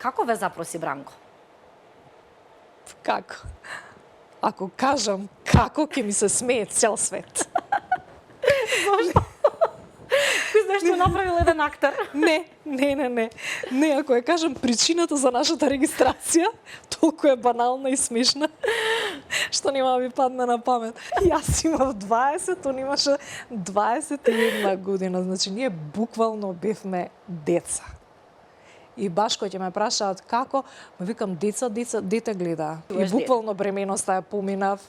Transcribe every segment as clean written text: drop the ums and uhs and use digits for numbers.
Како ве запроси Бранко? Како? Ако кажам како, ќе ми се смее цел свет. Зошто? Кој знаеш што направил еден актер? Не, ако ја кажам причината за нашата регистрација, толку е банална и смешна, што нема да ми падне на памет. Јас имав 20, он имаше 21 година, значи ние буквално бевме деца. И баш кој ќе ме прашаат како, ме викам дете гледа. И буквално бременоста ја поминав,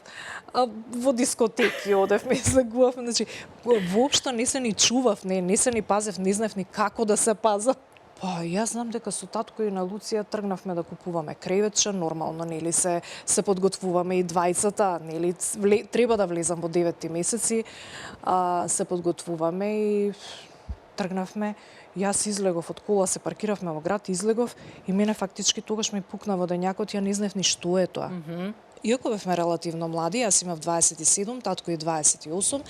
во дискотеки одевме, излегувавме, значи воопшто не се ни чував, не се ни пазев, не знаев ни како да се пазам. Па, јас знам дека со татко и на Луција тргнавме да купуваме креветче, нормално, нели се подготвуваме и двајцата, нели треба да влезам во 9 месеци, се подготвуваме и тргнавме. Јас излегов од кола, се паркиравме во град, излегов и мене фактички тогаш ми пукна водењакот, ја не знаев ни што е тоа. Иако бевме релативно млади, јас имав 27, татко и 28,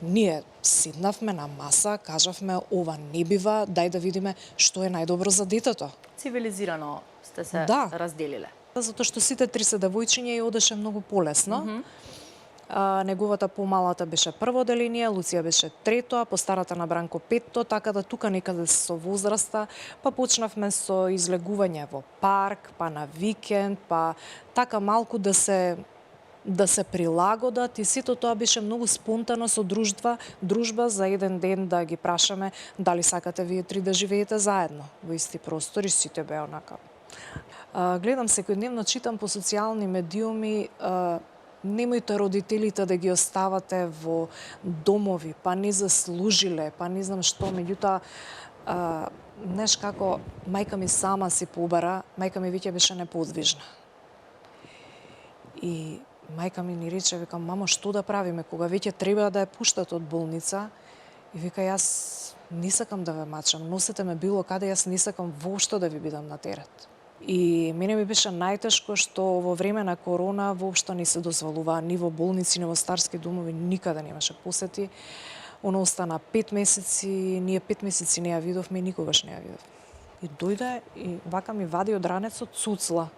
ние седнавме на маса, кажавме ова не бива, дај да видиме што е најдобро за детето. Цивилизирано сте се разделиле. Затоа што сите три се девојчиња и одеше многу полесно. Неговата помалата беше прво оделение, Луција беше трето, а постарата на Бранко петто, така да тука некаде со возраста, па почнавме со излегување во парк, па на викенд, па така малку да се прилагодат и сето тоа беше многу спонтано со дружба за еден ден да ги прашаме дали сакате вие три да живеете заедно во исти простори, сите беа онака. Гледам секојдневно, читам по социјални медиуми, немојте родителите да ги оставате во домови, па не заслужиле, па не знам што, меѓутоа, знаеш како, мајка ми сама си побара, мајка ми веќе беше неподвижна. И мајка ми ни рече, вика, мамо, што да правиме, кога веќе треба да ја пуштат од болница, и вика, јас не сакам да ве мачам, носете ме било каде, јас не сакам воопшто да ви бидам на терет. И мене ми беше најтешко што во време на корона воопшто не се дозволува ни во болници, ни во старски домови, никаде немаше посети. Она остана 5 месеци, ние 5 месеци не ја видовме и никогаш не ја видов. И дојде и вака ми вади од ранецот цуцла.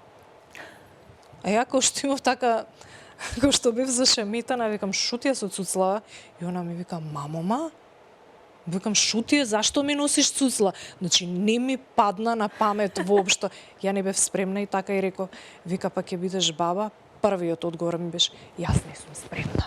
А ја кој што имав така, кој што бев зашеметана, викам, шо ти е со цуцла? И она ми вика, мамо, викам, шо ти е, зашто ми носиш цуцла? Значи, не ми падна на памет воопшто. Ја не бев спремна и така и реков, вика, па ќе бидеш баба. Првиот одговор ми беше, јас не сум спремна.